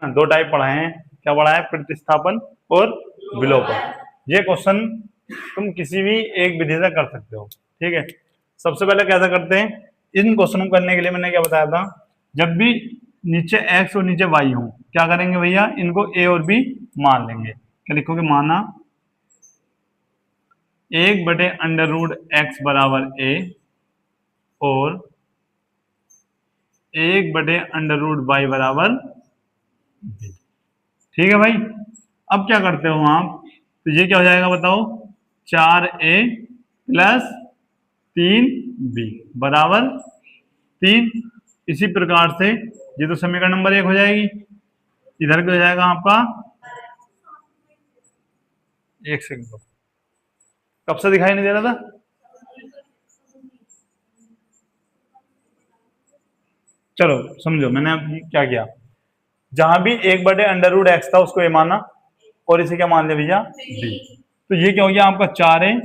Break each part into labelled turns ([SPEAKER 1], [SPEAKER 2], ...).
[SPEAKER 1] दो टाइप पढ़ाए हैं, क्या पढ़ा है, प्रतिस्थापन और विलोपन। ये क्वेश्चन तुम किसी भी एक विधि से कर सकते हो, ठीक है। सबसे पहले कैसा करते हैं, इन क्वेश्चन को करने के लिए मैंने क्या बताया था, जब भी नीचे x और नीचे y हो, क्या करेंगे भैया, इनको a और b मान लेंगे। क्या लिखोगे, माना 1/√x बराबर a और 1/√y बराबर b। ठीक है भाई। अब क्या करते हो आप, तो ये क्या हो जाएगा बताओ, 4a प्लस 3b बराबर 3। इसी प्रकार से ये तो समीकरण नंबर 1 हो जाएगी। इधर क्या हो जाएगा आपका, एक सेकंड, कब से दिखाई नहीं दे रहा था, चलो समझो मैंने अब क्या किया, जहां भी 1/√x था उसको a माना और इसे क्या मान लिया भैया, b। तो ये क्या हो गया आपका, 4a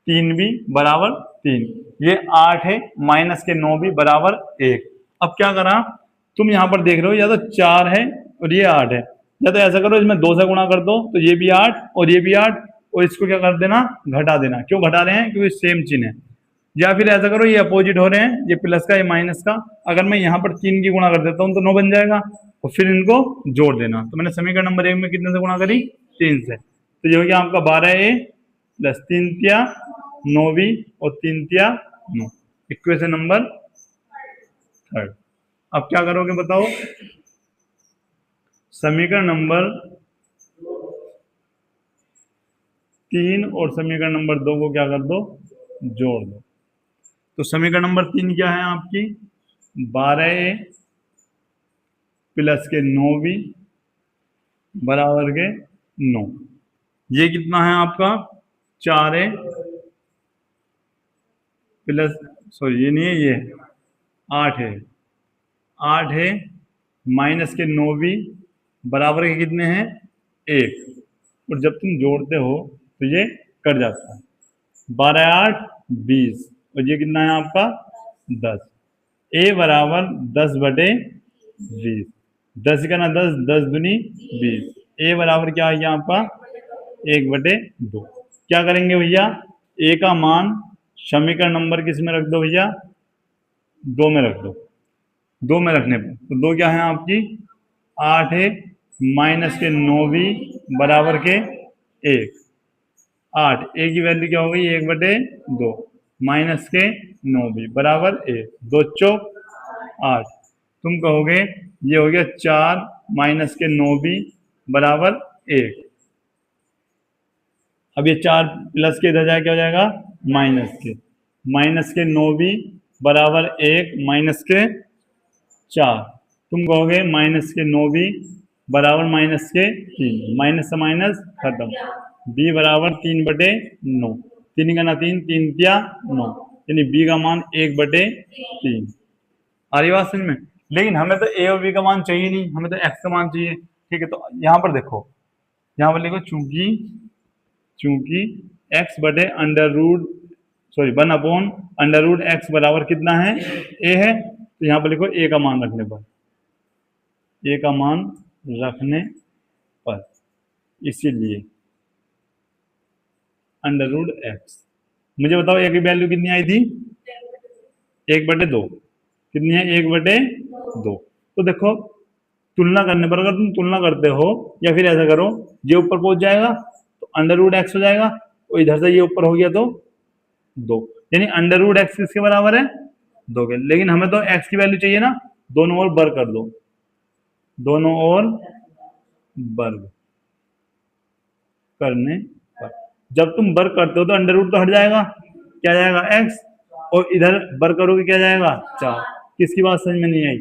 [SPEAKER 1] 3b बराबर 3, ये 8 है माइनस के 9b बराबर 1। अब क्या करा, तुम यहां पर देख रहे हो, या तो 4 है और ये 8 है, या तो ऐसा करो इसमें 2 से गुणा कर दो, तो ये भी 8 और ये भी 8, और इसको क्या कर देना, घटा देना। क्यों घटा रहे हैं, क्योंकि सेम चिन्ह है। या फिर ऐसा करो, ये अपोजिट हो रहे हैं, ये प्लस का ये माइनस का, अगर मैं यहाँ पर 3 की गुणा कर देता हूँ तो 9 बन जाएगा, और फिर इनको जोड़ देना। तो मैंने समीकरण नंबर 1 में कितने से गुणा करी, 3 से। तो ये हो गया आपका 12a प्लस 3 तिया 9b और 3 तिया 9, इक्वेशन नंबर 3। अब क्या करोगे बताओ, समीकरण नंबर 3 और समीकरण नंबर 2 को क्या कर दो, जोड़ दो। तो समीकरण नंबर 3 क्या है आपकी, 12a प्लस के 9b बराबर के 9। ये कितना है आपका, 4a प्लस, सॉरी ये नहीं है, ये 8 है, 8 है माइनस के 9b बराबर के कितने हैं, 1। और जब तुम जोड़ते हो तो ये कट जाता है, 12 8 20, और ये कितना है आपका 10। a बराबर 10/20, 10 का ना 10, 10 दूनी 20, a बराबर क्या आ गया आपका 1/2। क्या करेंगे भैया, a का मान समीकरण नंबर किस में रख दो भैया, 2 में रख दो। 2 में रखने पर तो 2 क्या है आपकी, 8 है माइनस के 9b बराबर के 1। 8 a की वैल्यू क्या हो गई, 1/2 माइनस के 9b बराबर 1, 2 चौक 8। तुम कहोगे ये हो गया 4 माइनस के 9b बराबर 1। अब ये 4 प्लस के इधर जाए क्या हो जाएगा, माइनस के 9b बराबर 1 माइनस के 4। तुम कहोगे माइनस के 9b बराबर माइनस के 3, माइनस से माइनस खत्म, b बराबर 3/9, 3 का ना 3, 3 तिया 9, यानी b का मान 1/3। आ रही बात समझ में। लेकिन हमें तो a और b का मान चाहिए नहीं, हमें तो x का मान चाहिए, ठीक है। तो यहाँ पर देखो, यहाँ पर लिखो चूंकि √1/√x बराबर कितना है, a है, तो यहाँ पर लिखो a का मान रखने पर, a का मान रखने पर, इसीलिए √x। मुझे बताओ a की वैल्यू कितनी आई थी, 1/2, कितनी है, 1/2। तो देखो तुलना करने पर, अगर तुम तुलना करते हो या फिर ऐसा करो, ये ऊपर पहुंच जाएगा तो √x हो जाएगा, और इधर से ये ऊपर हो गया तो 2, यानी √x किसके बराबर है, 2 के। लेकिन हमें तो x की वैल्यू चाहिए ना, दोनों ओर वर्ग कर दो, दोनों ओर वर्ग करने पर जब तुम वर्ग करते हो तो √ तो हट जाएगा, क्या जाएगा x, और इधर वर्ग करोगे क्या जाएगा 4। किसकी बात समझ में नहीं आई,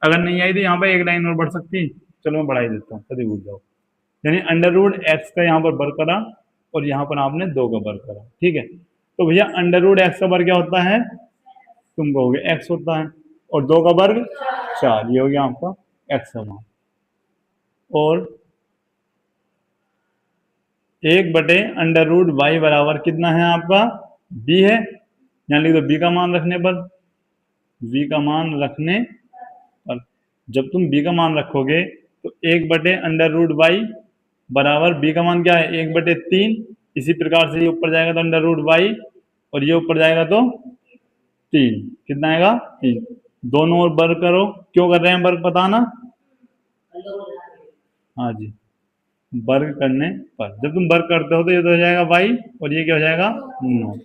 [SPEAKER 1] अगर नहीं आई तो यहाँ पे एक लाइन और बढ़ सकती, चलो मैं बढ़ा ही देता हूँ, कभी भूल जाओ। यानी √x का यहाँ पर वर्ग करा और यहाँ पर आपने 2 का वर्ग करा, ठीक है। तो भैया √x का वर्ग क्या होता है, तुम कहोगे x होता है, और 2 का वर्ग 4, ये हो गया आपका x का मान। और 1/√y बराबर कितना है आपका, b है, यहाँ लिख दो b का मान रखने पर, b का मान रखने पर। जब तुम b का मान रखोगे तो 1/√y बराबर b का मान क्या है 1/3। इसी प्रकार से ये ऊपर जाएगा तो √y और ये ऊपर जाएगा तो 3। कितना आएगा 3। दोनों ओर वर्ग करो। क्यों कर रहे हैं वर्ग बताना। हाँ जी, वर्ग करने पर जब तुम वर्ग करते हो तो ये तो हो जाएगा y और ये क्या हो जाएगा 9।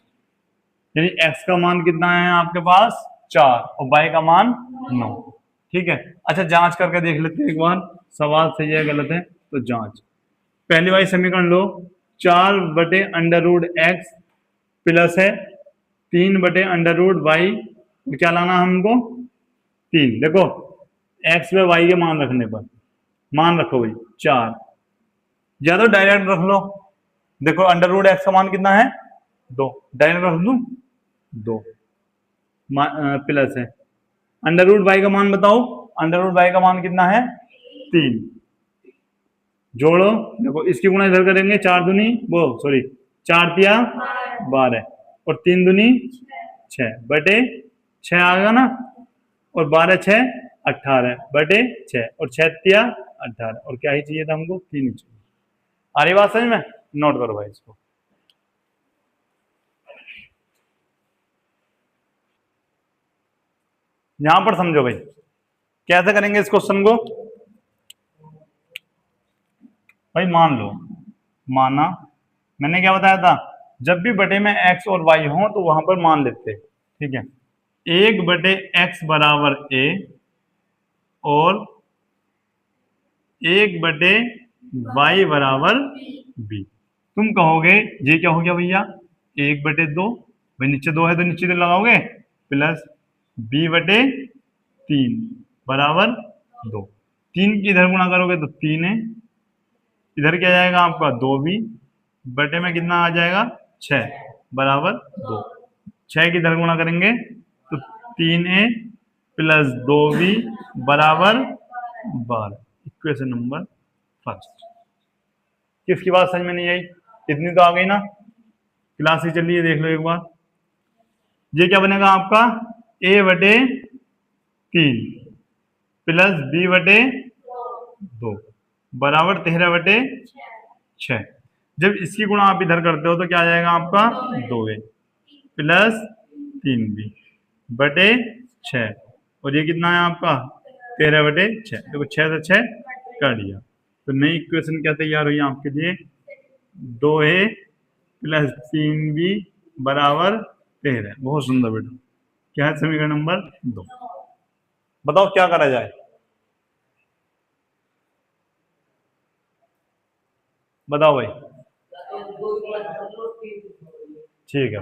[SPEAKER 1] यानी x का मान कितना है आपके पास 4 और y का मान 9। ठीक है। अच्छा जांच करके देख लेते हैं एक बार सवाल सही है गलत है तो जांच। पहली वाली समीकरण लो 4/√x प्लस है 3/√y। क्या लाना हमको 3। देखो x व y के मान रखने पर मान रखो भाई 4 या तो डायरेक्ट रख लो। देखो √x का मान कितना है 2 डायरेक्ट रख दूं 2 प्लस है √y का मान बताओ। √y का मान कितना है 3। जोड़ो देखो इसकी गुणा इधर करेंगे 4 दूनी वो सॉरी 4 तिया 12 और 3 दूनी 6 बटे 6 आएगा ना और 12 6 18 बटे 6 और 6 तिया 18 और क्या ही चाहिए था हमको 3 ही चाहिए। आ रही बात समझ में। नोट करो भाई इसको। यहां पर समझो भाई कैसे करेंगे इस क्वेश्चन को। भाई मान लो माना मैंने क्या बताया था जब भी बटे में x और y हो तो वहां पर मान लेते। ठीक है 1/x बराबर a और 1/y बराबर b। तुम कहोगे ये क्या हो गया भैया 1/2 भाई नीचे 2 है तो नीचे तो लगाओगे प्लस b/3 बराबर 2। 3 की इधर गुणा करोगे तो 3 है इधर क्या जाएगा आपका 2b बटे में कितना आ जाएगा 6 बराबर 2। 6 की इधर गुणा करेंगे तो 3a प्लस 2b बराबर 12। Equation number first. किसकी बात समझ में नहीं आई। इतनी तो आ गई ना। क्लास ही चलिए देख लो एक बार। ये क्या बनेगा आपका a/3 प्लस b/2 बराबर 13/6। जब इसकी गुणा आप इधर करते हो तो क्या आ जाएगा आपका 2a प्लस 3b बटे 6 और ये कितना है आपका 13/6। देखो 6 से 6 कर दिया तो नई इक्वेशन क्या तैयार हुई आपके लिए 2a प्लस 3b बराबर 13। बहुत सुंदर बेटा। क्या है समीकरण नंबर 2। बताओ क्या करा जाए। बताओ भाई। ठीक है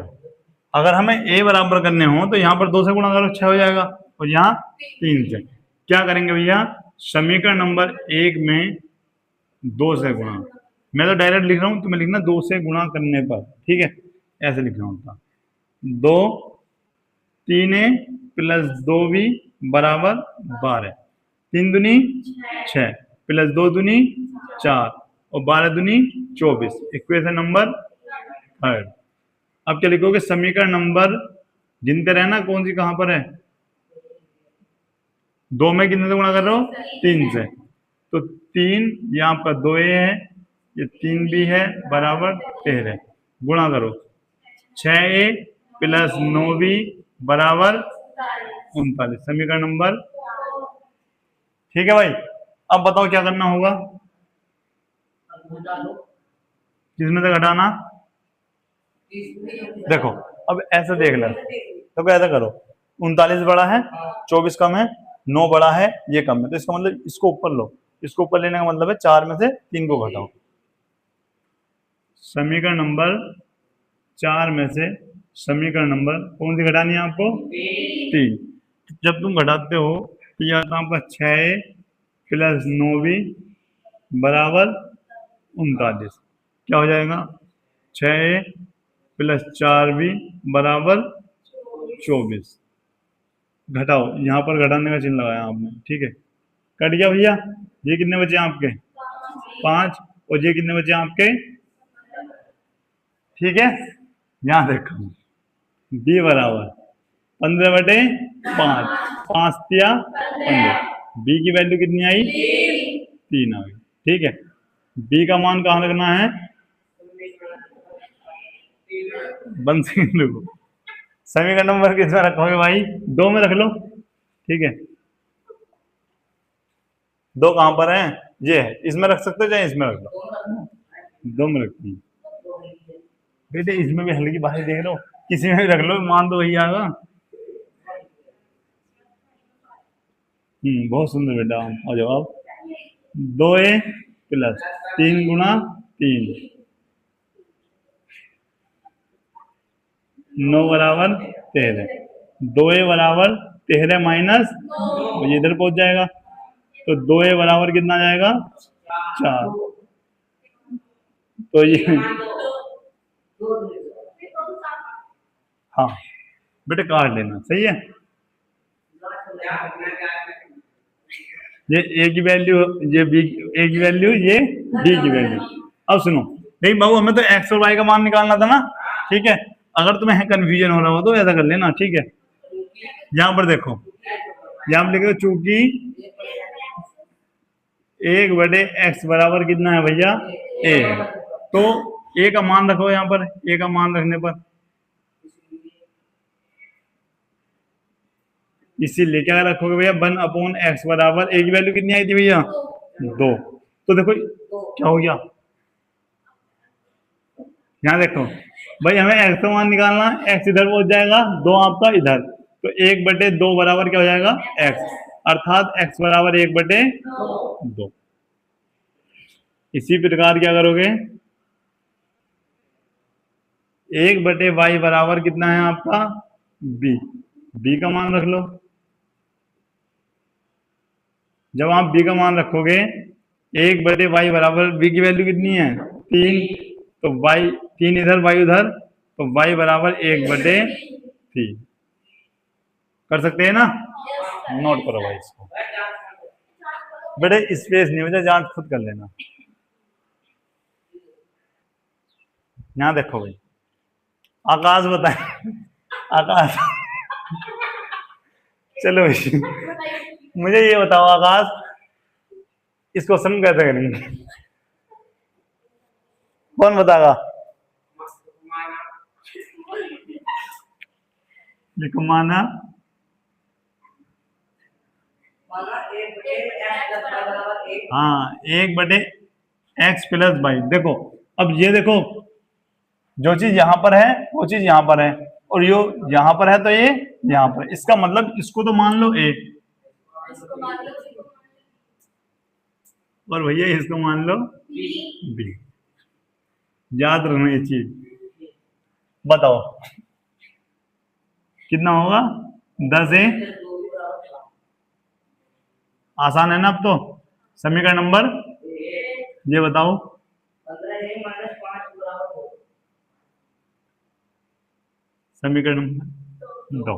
[SPEAKER 1] अगर हमें a बराबर करने हो तो यहाँ पर 2 से गुणा करो 6 हो जाएगा और यहाँ 3 से। क्या करेंगे भैया समीकरण नंबर 1 में 2 से गुणा। मैं तो डायरेक्ट लिख रहा हूँ तुम्हें लिखना 2 से गुणा करने पर। ठीक है ऐसे लिखना होता 2 3a प्लस 2b बराबर 12। 3 दूनी 6 प्लस 2 दूनी 4 और 12 दूनी 24। Equation number third. अब क्या लिखोगे समीकरण नंबर गिनते रहना कौन सी कहां पर है। 2 में कितने से गुणा कर रहे हो 3 से तो 3 ये आपका 2a है ये 3b है बराबर 13। गुणा करो 6a प्लस 9b बराबर 39। समीकरण नंबर। ठीक है भाई अब बताओ क्या करना होगा। किसमें से घटाना। देखो अब ऐसे देख लो तो ऐसा करो 39 बड़ा है 24 कम है 9 बड़ा है ये कम है तो इसका मतलब इसको ऊपर लो। इसको ऊपर लेने का मतलब है 4 में से 3 को घटाओ। समीकरण नंबर 4 में से समीकरण नंबर कौन सी घटानी है आपको 3। जब तुम घटाते हो तो यह आता है आपका 6a प्लस 9b बराबर 39। क्या हो जाएगा 6a प्लस 4b बराबर 24। घटाओ यहाँ पर घटाने का चिन्ह लगाया आपने। ठीक है कट गया भैया। ये कितने बचे आपके 5 और ये कितने बचे आपके। ठीक है यहाँ देखो b बराबर 15/5 5 तिया 15। b की वैल्यू कितनी आई 3 आ गई। ठीक है, बी का मान कहाँ रखना है? 1 सेकेंड रुको, समीकरण नंबर किस में रखोगे भाई? 2 में रख लो। ठीक है, 2 कहाँ पर है? ये है, इसमें रख सकते हो चाहे इसमें रख लो। 2 में रखती हूँ बेटे, इसमें भी हल्की बाहर देख लो, किसी में भी रख लो, मान तो वही आएगा। बहुत सुंदर बेटा, आ जाओ आप। 2a प्लस 3 गुना 3, 9 बराबर 13। 2a बराबर 13 माइनस, ये इधर पहुंच जाएगा, तो 2a बराबर कितना आ जाएगा? 4। तो ये हाँ बेटे काट लेना, सही है। ये ए की वैल्यू, ये बी, ए की वैल्यू, ये बी की वैल्यू। अब सुनो, नहीं बाबू, हमें तो एक्स और वाई का मान निकालना था ना। ठीक है, अगर तुम्हें कंफ्यूजन हो रहा हो तो ऐसा कर लेना। ठीक है, यहाँ पर देखो, यहाँ पर लिखो चूंकि 1/x बराबर कितना है भैया? ए है, तो ए का मान रखो यहाँ पर। ए का मान रखने पर इसीलिए क्या रखोगे भैया? 1/x बराबर, ए की वैल्यू कितनी आई थी भैया? 2। तो देखो क्या हो गया, यहाँ देखो भाई, हमें एक्स का मान निकालना, एक्स इधर पहुंच जाएगा, 2 आपका इधर, तो 1/2 बराबर क्या हो जाएगा? एक्स, अर्थात एक्स बराबर 1/2। इसी प्रकार क्या करोगे? 1/y बराबर कितना है आपका? बी। बी का मान रख लो। जब आप बी का मान रखोगे, 1/y बराबर, बी की वैल्यू कितनी है? 3, तो y 3 इधर, y उधर, तो y बराबर 1/3। कर सकते हैं ना? नोट करो भाई इसको। बेटे स्पेस नहीं हो जाए, जांच खुद कर लेना। यहाँ देखो भाई, आकाश बताए, आकाश चलो भाई, मुझे ये बताओ आकाश, इस क्वेश्चन कैसे करेंगे? कौन बताएगा? लिखो माना, हाँ 1/x प्लस वाई। देखो अब ये देखो, जो चीज यहां पर है वो चीज यहां पर है, और यो यहां पर है तो ये यहां पर है। इसका मतलब इसको तो मान लो ए, और भैया इसको मान लो बी। याद रखना ये चीज। बताओ कितना होगा? 10a, आसान है ना? अब तो समीकरण नंबर ये बताओ, समीकरण नंबर 2।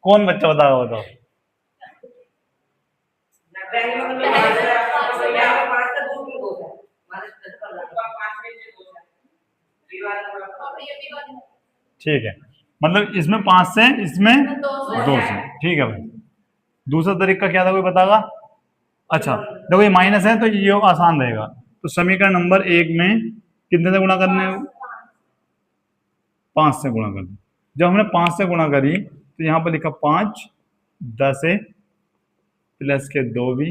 [SPEAKER 1] कौन बच्चा बताओ, बताओ। ठीक है, मतलब इसमें 5 से, इसमें 2 से। ठीक है भाई, दूसरा तरीका क्या था, कोई बताएगा? अच्छा देखो, ये माइनस है तो ये आसान रहेगा। तो समीकरण नंबर 1 में कितने से गुणा करने? 5 से गुणा कर दो। जब हमने 5 से गुणा करी तो यहाँ पर लिखा 5, 10a प्लस के 2b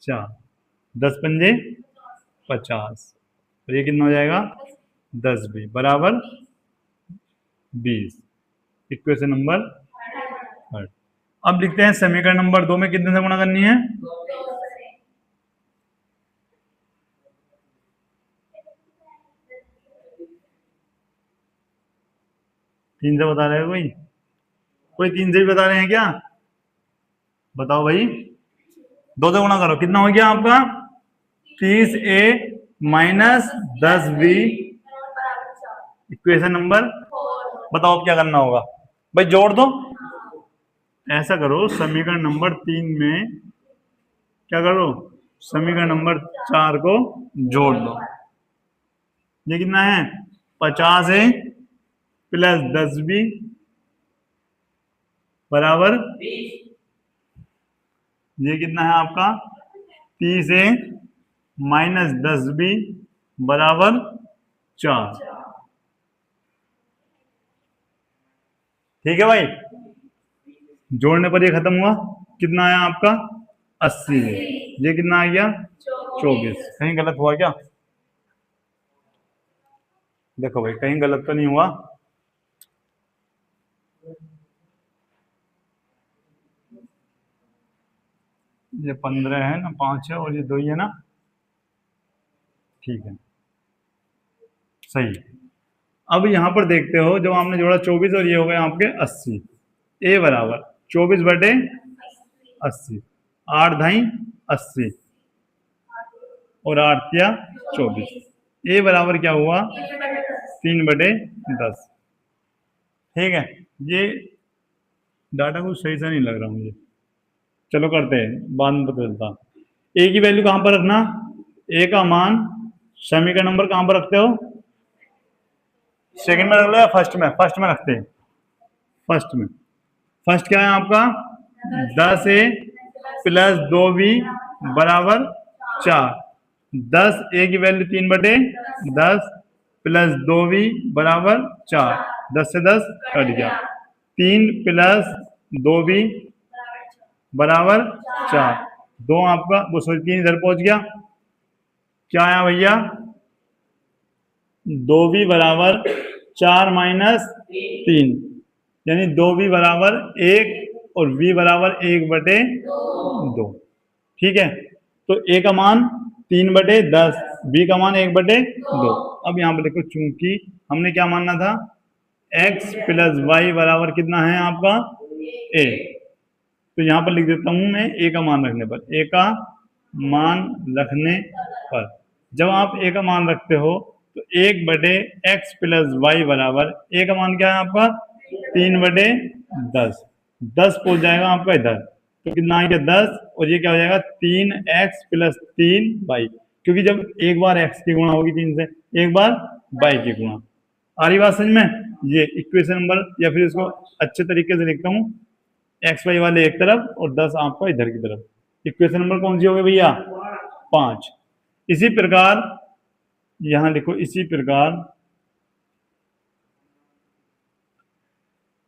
[SPEAKER 1] 4, 10 पंजे 50, और ये कितना हो जाएगा? 10b बराबर 20। Equation number 3। अब लिखते हैं समीकरण नंबर 2 में कितने से गुणा करनी है? 3 से बता रहे हो कोई? कोई 3 से भी बता रहे हैं क्या? बताओ भाई। 2 से गुणा करो, कितना हो गया आपका? 30a minus 10b, equation number. बताओ अब क्या करना होगा भाई? जोड़ दो। ऐसा करो, समीकरण नंबर 3 में क्या करो? समीकरण नंबर 4 को जोड़ दो। ये कितना है? 50a प्लस 10b बराबर, ये कितना है आपका? 30a-10b बराबर 4। ठीक है भाई, जोड़ने पर ये खत्म हुआ। कितना आया आपका 80। ये कितना आ गया 24। कहीं गलत हुआ क्या? देखो भाई कहीं गलत तो नहीं हुआ। ये 15 है ना, 5 है और ये 2 ही है ना। ठीक है, सही। अब यहाँ पर देखते हो जब आपने जोड़ा 24 और ये हो गए आपके 80। ए बराबर 24/80। 8 धाई 80 और 8 तिया 24। ए बराबर क्या हुआ 3/10। ठीक है, ये डाटा कुछ सही से नहीं लग रहा मुझे। चलो करते हैं, बाद में पता चलता। ए की वैल्यू कहां पर रखना? ए का मान समीकरण नंबर कहां पर रखते हो? सेकंड में रख लो या फर्स्ट में? फर्स्ट में रखते हैं। फर्स्ट में। फर्स्ट क्या है आपका 10a + 2b बराबर 4। 10a की वैल्यू 3/10 + 2b बराबर 4। 10 से 10 कट गया। 3 + 2b बराबर 4। 2 आपका वो सॉरी 3 इधर पहुंच गया। क्या आया भैया 2b बराबर 4 - 3 यानी 2b बराबर 1 और b बराबर 1/2। ठीक है, तो a का मान 3/10, b का मान 1/2। अब यहाँ पर देखो चूंकि हमने क्या मानना था x + y बराबर कितना है आपका a, तो यहाँ पर लिख देता हूं मैं a का मान रखने पर। a का मान रखने पर जब आप a का मान रखते हो तो 1/x + y बराबर a का मान क्या है आपका 3/10। 10 पहुंच जाएगा आपका इधर, तो कितना आएगा 10 और ये क्या हो जाएगा 3x + 3y, क्योंकि जब एक बार x की गुणा होगी 3 से, एक बार y की गुणा। आ रही बात समझ में? ये इक्वेशन नंबर, या फिर इसको अच्छे तरीके से लिखता हूँ एक्स वाई वाले एक तरफ और 10 आपका इधर की तरफ। इक्वेशन नंबर कौन सी हो गई भैया 5। इसी प्रकार यहां लिखो, इसी प्रकार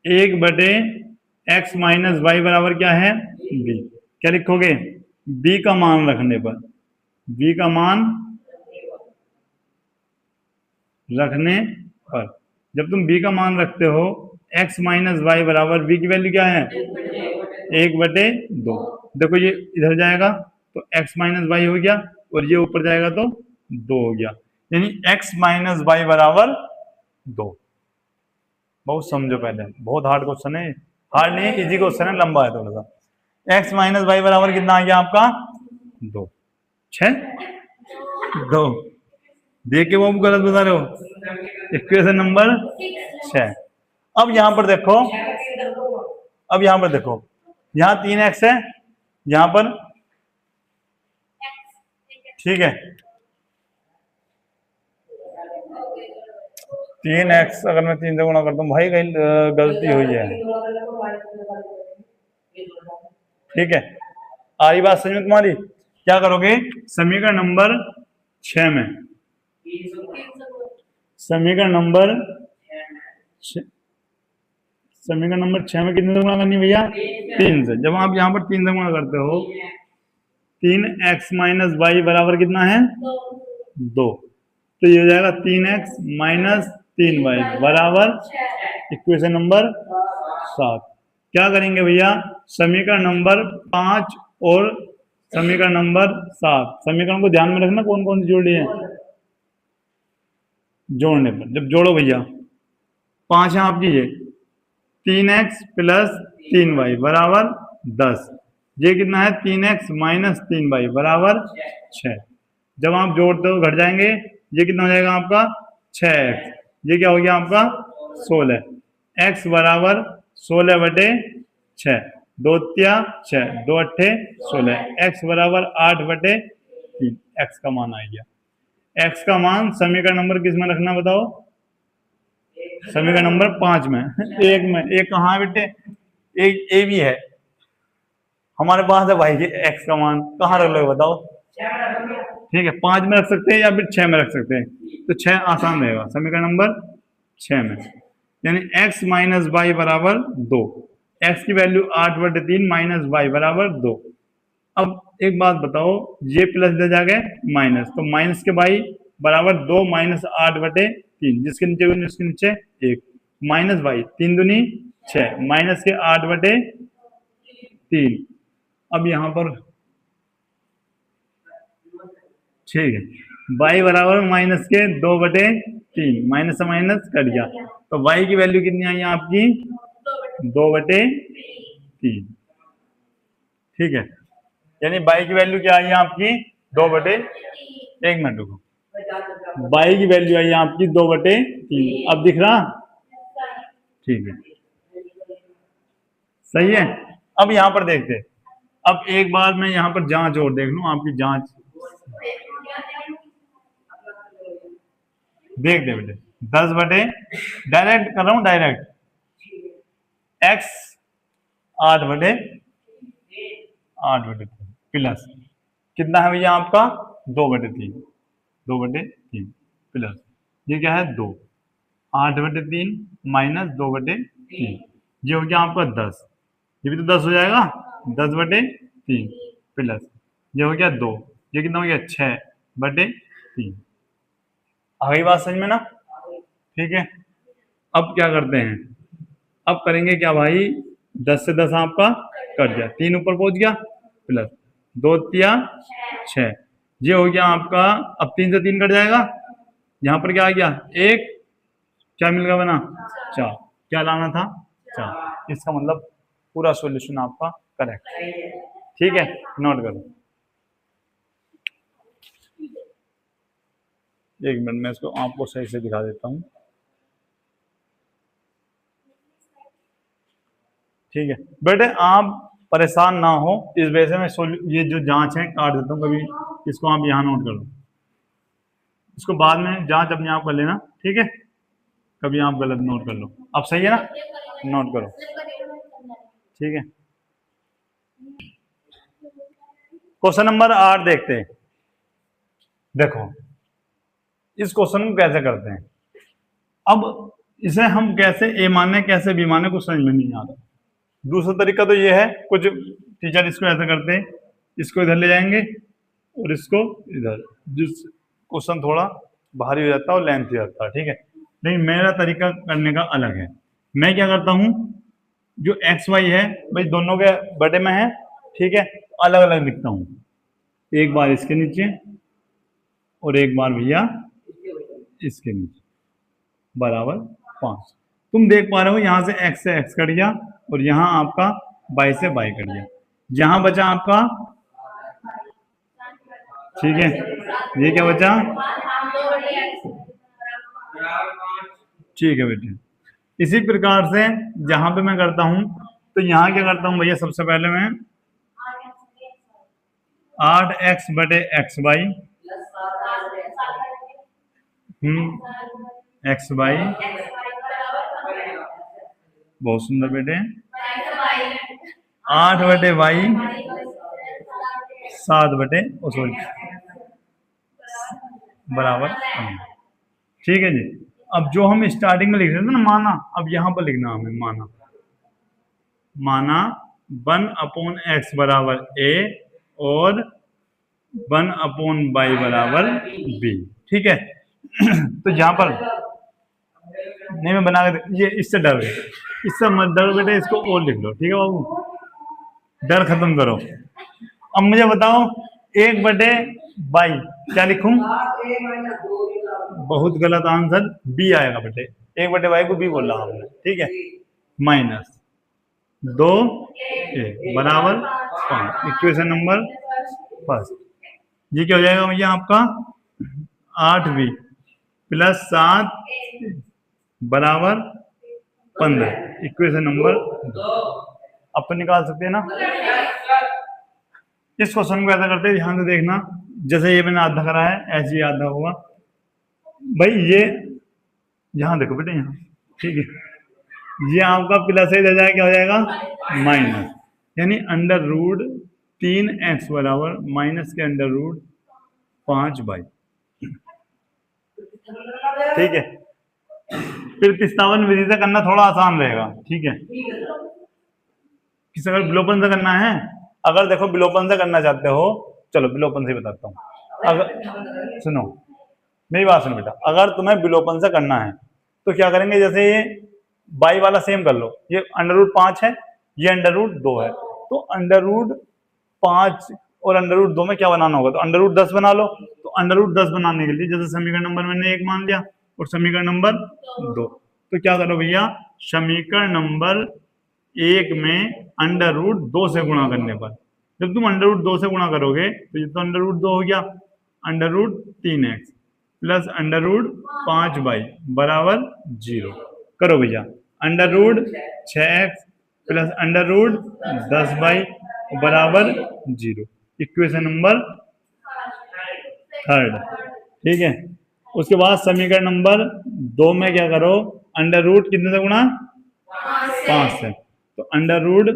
[SPEAKER 1] 1/x - y बराबर क्या है b। क्या लिखोगे b का मान रखने पर, b का मान रखने पर जब तुम b का मान रखते हो x - y बराबर b की वैल्यू क्या है 1/2। देखो ये इधर जाएगा तो x - y हो गया और ये ऊपर जाएगा तो 2 हो गया, यानी x - y बराबर 2। बहुत समझो, पहले बहुत हार्ड क्वेश्चन है। हार्ड नहीं है, इजी क्वेश्चन है, लंबा है थोड़ा सा। x - y बराबर कितना आ गया आपका 2। 2 देख के वो गलत बता रहे हो। Equation number 6। अब यहां पर देखो, अब यहां पर देखो, यहां 3x है, यहां पर ठीक है 3x अगर मैं 3 से गुणा करता हूँ भाई कहीं गलती हुई है। ठीक है, आ रही बात समझ में तुम्हारी? क्या करोगे समीकरण नंबर 6 में, समीकरण नंबर 6 में कितने से गुणा करनी भैया 3 से। जब आप यहाँ पर 3 से गुणा करते हो 3x - y बराबर कितना है 2, तो ये हो जाएगा 3x - 3y बराबर इक्वेशन नंबर 7। क्या करेंगे भैया समीकरण नंबर 5 और समीकरण नंबर 7, समीकरण को ध्यान में रखना कौन कौन सी जोड़ी है। जोड़ने पर जब जोड़ो भैया 5 है आपकी, ये 3x + 3y बराबर 10, ये कितना है 3x - 3y बराबर 6। जब आप जोड़ते हो घट जाएंगे, ये कितना हो जाएगा आपका 6x, ये क्या हो गया आपका 16। x बराबर 16/6, 2 तिया 6, 2 अट्ठे 16, x बराबर 8/3, x का मान आ गया। x का मान समीकरण नंबर किस में रखना बताओ? समीकरण नंबर 5 में। एक में, एक कहाँ है बेटे? एक ए भी है हमारे पास है भाई, x का मान कहाँ रख लोगे बताओ? ठीक है, 5 में रख सकते हैं या फिर 6 में रख सकते हैं, तो 6 आसान रहेगा, समीकरण नंबर 6 में। यानी x माइनस वाई बराबर 2, x की वैल्यू 8/3 माइनस वाई बराबर 2। अब एक बात बताओ, ये प्लस इधर जाके माइनस, तो माइनस के वाई बराबर 2 माइनस 8/3, जिसके नीचे उसके नीचे 1, माइनस वाई 3 दूनी 6 माइनस के 8/3। अब यहाँ पर ठीक है, y बराबर माइनस के 2/3, माइनस से माइनस कट गया, तो y की वैल्यू कितनी आई आपकी 2/3। ठीक है, यानी y की वैल्यू क्या आई आपकी 2/1 मिनट रुको, y की वैल्यू आई आपकी 2/3। अब दिख रहा? ठीक है, सही है। अब यहाँ पर देखते, अब एक बार मैं यहाँ पर जांच और देख लूं, आपकी जांच देख दे बेटे, 10/, डायरेक्ट कर रहा हूं, डायरेक्ट x 8/3 प्लस कितना है भैया आपका 2/3, 2/3 प्लस ये क्या है 2, 8/3 माइनस 2/3, ये हो गया आपका 10, ये भी तो 10 हो जाएगा, 10/3 प्लस ये हो गया 2, ये कितना हो गया 6/3। आ गई बात समझ में ना? ठीक है, अब क्या करते हैं, अब करेंगे क्या भाई, 10 से 10 आपका कट गया, 3 ऊपर पहुंच गया, प्लस 2 तिया 6, ये हो गया आपका, अब 3 से 3 कट जाएगा, यहाँ पर क्या आ गया 1, क्या मिल गया बना 4, क्या लाना था 4, इसका मतलब पूरा सॉल्यूशन आपका करेक्ट। ठीक है, नोट करो, एक मिनट में इसको आपको सही से दिखा देता हूँ। ठीक है बेटे, आप परेशान ना हो, इस वजह से मैं ये जो जांच है काट देता हूँ, कभी इसको आप यहाँ नोट कर लो, इसको बाद में जांच अपने आप कर लेना, ठीक है, कभी आप गलत नोट कर लो। अब सही है ना, नोट करो, ठीक है। क्वेश्चन नंबर 8 देखते हैं। देखो इस क्वेश्चन को कैसे करते हैं, अब इसे हम कैसे ए माने कैसे बी माने कुछ समझ में नहीं आ रहा। दूसरा तरीका तो ये है, कुछ टीचर इसको ऐसा करते हैं, इसको इधर ले जाएंगे और इसको इधर, जिस क्वेश्चन थोड़ा भारी हो जाता है और लेंथ हो जाता है, ठीक है। लेकिन मेरा तरीका करने का अलग है, मैं क्या करता हूँ, जो एक्स वाई है भाई दोनों के बटे में है, ठीक है, अलग अलग लिखता हूँ, एक बार इसके नीचे और एक बार भैया इसके नीचे, बराबर 5। तुम देख पा रहे हो यहाँ से x कट गया और यहाँ आपका y से y कट गया, यहाँ बचा आपका, ठीक है, ये क्या बचा, ठीक है बेटे। इसी प्रकार से जहां पे मैं करता हूं, तो यहाँ क्या करता हूं भैया, सबसे पहले मैं 8x/xy xy, बहुत सुंदर बेटे, 8/y 7/, बराबर, ठीक है जी। अब जो हम स्टार्टिंग में लिख रहे थे ना माना, अब यहाँ पर लिखना हमें माना 1/x बराबर a और 1/y बराबर b, ठीक है। तो यहाँ पर नहीं, मैं बना के, ये इससे डर गए, इससे मत डरो बेटे, इसको और लिख लो, ठीक है बाबू, डर खत्म करो। अब मुझे बताओ 1/y क्या लिखूं, बहुत गलत आंसर, बी आएगा बेटे, 1/y को बी बोल रहा हमने, ठीक है, माइनस 2a बराबर 5, इक्वेशन नंबर फर्स्ट। ये क्या हो जाएगा भैया आपका 8b प्लस 7 बराबर 15, इक्वेशन नंबर 2। अब तो निकाल सकते हैं ना। इस क्वेश्चन को ऐसा करते हैं, ध्यान से देखना, जैसे ये मैंने आधा करा है ऐसे ही आधा होगा भाई, ये यहाँ देखो बेटे, यहाँ, ठीक है, ये आपका प्लस है, इधर जाए क्या हो जाएगा माइनस, यानी अंडर रूट 3x बराबर माइनस के अंडर रूट 5y। ठीक है, फिर प्रतिस्थापन विधि से करना थोड़ा आसान रहेगा। ठीक है, किस अगर विलोपन से करना है, अगर देखो विलोपन से करना चाहते हो, चलो विलोपन से बताता हूँ। अगर सुनो मेरी बात सुनो बेटा, अगर तुम्हें विलोपन से करना है तो क्या करेंगे, जैसे ये बाई वाला सेम कर लो, ये अंडर रूट 5 है, ये अंडर रूट 2 है, तो अंडर रूट 5 और अंडर रूट 2 में क्या बनाना होगा, तो अंडर रूट 10 बना लो। तो अंडर रूट 10 बनाने के लिए जैसे समीकरण नंबर मैंने 1 मान लिया और समीकरण नंबर 2, तो क्या करो भैया, समीकरण नंबर 1 में अंडर रूट 2 से गुणा करने पर, जब तुम अंडर रूट 2 से गुणा करोगे तो ये तो अंडर रूट 2 हो गया, under root 3x plus under root 5y बराबर 0। करो भैया, under root 6x plus under root 10y बराबर 0, इक्वेशन नंबर 3। ठीक है, उसके बाद समीकरण नंबर 2 में क्या करो, अंडर रूट कितने से गुणा, 5 से, तो under root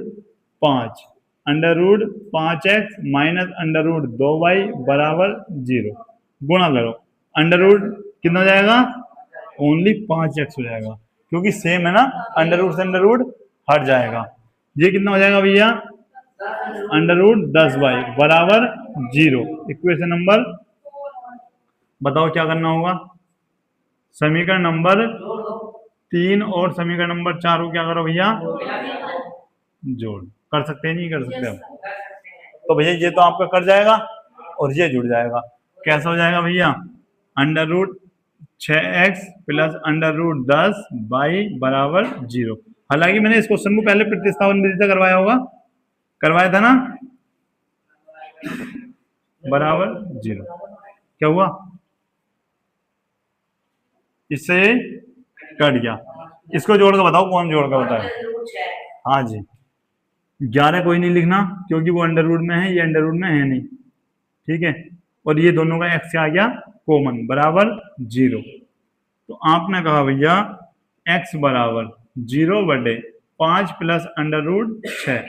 [SPEAKER 1] 5 under root 5x minus under root 2y बराबर 0, गुणा करो, अंडर रूट कितना हो जाएगा, ओनली 5x हो जाएगा, क्योंकि सेम है ना, अंडर रूट से अंडर रूट हट जाएगा। ये कितना हो जाएगा भैया, अंडर रूट 10y बराबर 0, इक्वेशन नंबर, बताओ क्या करना होगा, समीकरण नंबर 3 और समीकरण नंबर 4 को क्या करो भैया, जोड़। कर सकते हैं, नहीं कर सकते हम, तो भैया ये तो आपका कर जाएगा और ये जुड़ जाएगा। कैसा हो जाएगा भैया, under root 6x plus under root 10y बराबर 0। हालांकि मैंने इस क्वेश्चन को पहले प्रतिस्थापन विधि से करवाया होगा, करवाया था ना, बराबर 0। क्या हुआ, इससे कट गया। इसको जोड़ कर बताओ, कौन जोड़ कर बताए, हाँ जी, 11 कोई नहीं लिखना क्योंकि वो अंडर रूट में है, ये अंडर रूट में है नहीं। ठीक है, और ये दोनों का x आ गया कॉमन बराबर 0। तो आपने कहा भैया x बराबर 0/5 प्लस अंडर रूट 6,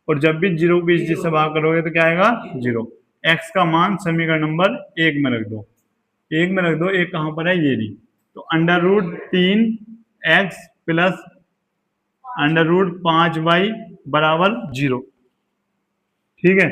[SPEAKER 1] और जब भी 0 को बीच से भाग करोगे तो क्या आएगा, 0। x का मान समीकरण नंबर 1 में रख दो, 1 में रख दो, 1 कहाँ पर है, ये नहीं, तो under root 3x plus under root 5y बराबर 0। ठीक है,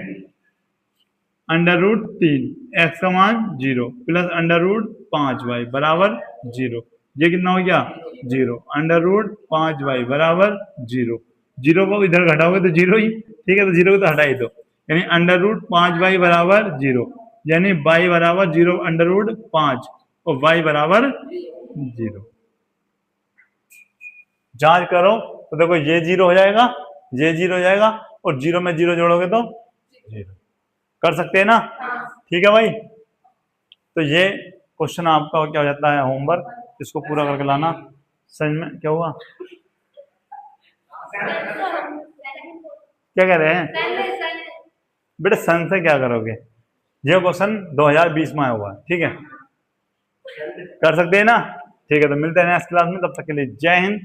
[SPEAKER 1] अंडर रूट 3 x का मान 0 प्लस अंडर रूट 5y बराबर 0, ये कितना हो गया, 0, अंडर रूट 5y बराबर 0। 0 को इधर घटाओगे तो 0 ही, ठीक है, तो 0 को तो हटा ही दो, यानी अंडर रूट 5y बराबर 0, यानी y बराबर 0 अंडर रूट 5 और y बराबर 0। जांच करो तो देखो ये 0 हो जाएगा, ये 0 हो जाएगा, और 0 में 0 जोड़ोगे तो 0। कर सकते हैं ना, ठीक है भाई। तो ये क्वेश्चन आपका क्या हो जाता है होमवर्क, इसको पूरा करके लाना। समझ में क्या हुआ, क्या कह रहे हैं बेटा, सन से क्या करोगे, ये क्वेश्चन 2020 में आया हुआ है। ठीक है, कर सकते हैं ना, ठीक है, तो मिलते हैं नेक्स्ट क्लास में, तब तक के लिए जय हिंद।